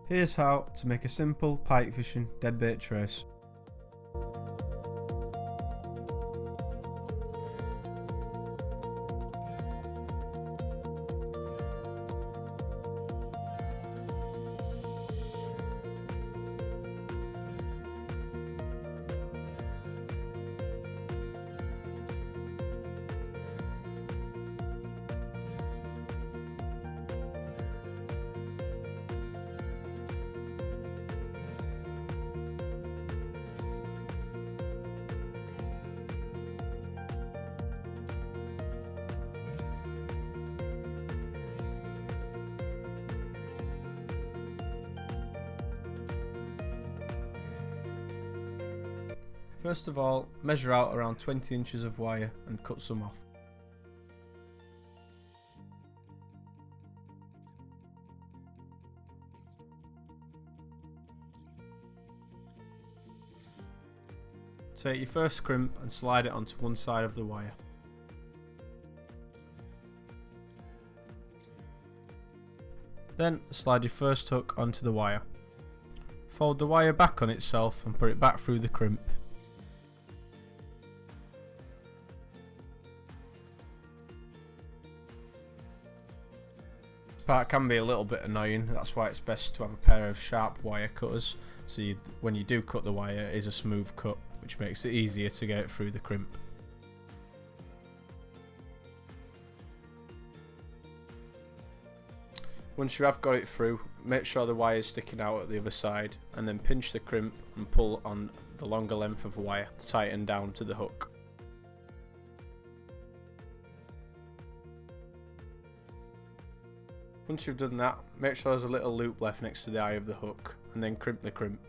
Here's how to make a simple pike fishing deadbait trace. First of all, measure out around 20 inches of wire and cut some off. Take your first crimp and slide it onto one side of the wire. Then slide your first hook onto the wire. Fold the wire back on itself and put it back through the crimp. Part can be a little bit annoying, that's why it's best to have a pair of sharp wire cutters, so when you do cut the wire it is a smooth cut, which makes it easier to get it through the crimp. Once you have got it through, make sure the wire is sticking out at the other side, and then pinch the crimp and pull on the longer length of wire to tighten down to the hook. Once you've done that, make sure there's a little loop left next to the eye of the hook, and then crimp the crimp.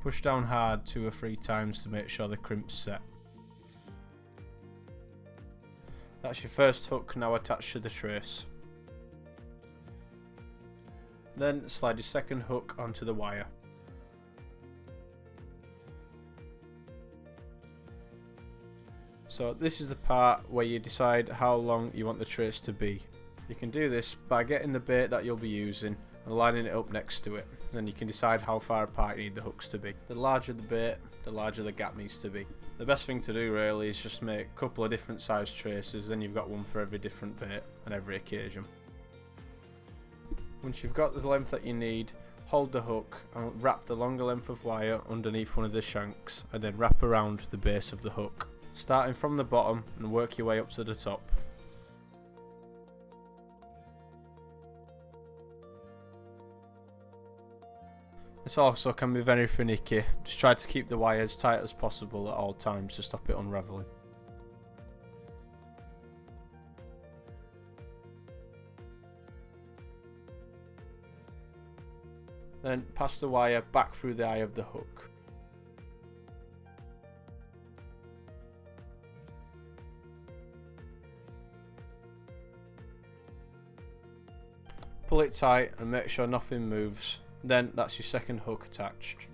Push down hard 2 or 3 times to make sure the crimp's set. That's your first hook now attached to the trace. Then slide your second hook onto the wire. So this is the part where you decide how long you want the trace to be. You can do this by getting the bait that you'll be using and lining it up next to it. Then you can decide how far apart you need the hooks to be. The larger the bait, the larger the gap needs to be. The best thing to do really is just make a couple of different size traces, then you've got one for every different bait and every occasion. Once you've got the length that you need, hold the hook and wrap the longer length of wire underneath one of the shanks and then wrap around the base of the hook, starting from the bottom and work your way up to the top. This also can be very finicky, just try to keep the wire as tight as possible at all times to stop it unravelling. Then pass the wire back through the eye of the hook. Pull it tight and make sure nothing moves. Then that's your second hook attached.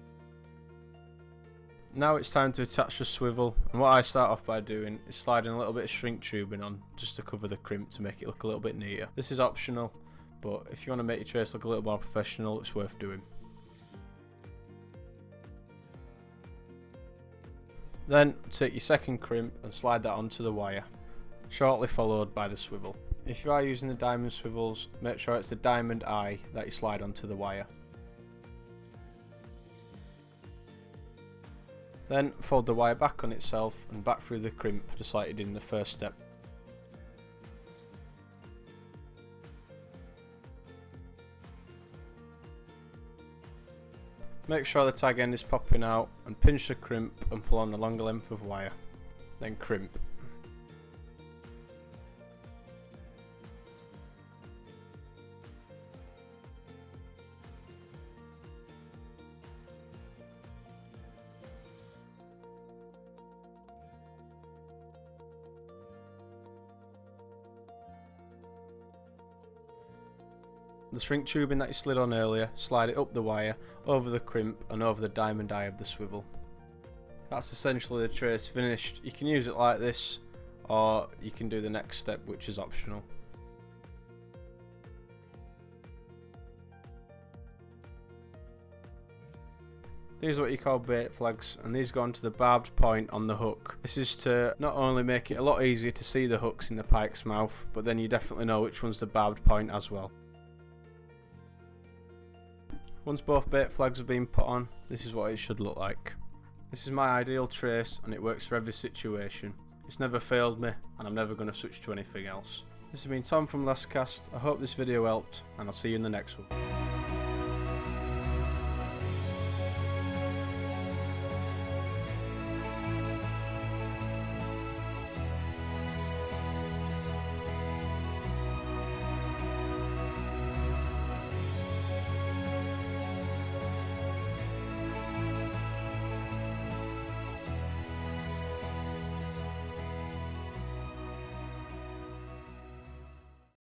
Now it's time to attach the swivel, and what I start off by doing is sliding a little bit of shrink tubing on just to cover the crimp to make it look a little bit neater. This is optional, but if you want to make your trace look a little more professional, it's worth doing. Then take your second crimp and slide that onto the wire, shortly followed by the swivel. If you are using the diamond swivels, make sure it's the diamond eye that you slide onto the wire. Then fold the wire back on itself and back through the crimp just like you did in the first step. Make sure the tag end is popping out and pinch the crimp and pull on a longer length of wire. Then crimp. the shrink tubing that you slid on earlier, slide it up the wire, over the crimp and over the diamond eye of the swivel. That's essentially the trace finished. You can use it like this, or you can do the next step, which is optional. These are what you call bait flags, and these go onto the barbed point on the hook. This is to not only make it a lot easier to see the hooks in the pike's mouth, but then you definitely know which one's the barbed point as well. Once both bait flags have been put on, this is what it should look like. This is my ideal trace, and it works for every situation. It's never failed me, and I'm never going to switch to anything else. This has been Tom from Last Cast. I hope this video helped, and I'll see you in the next one.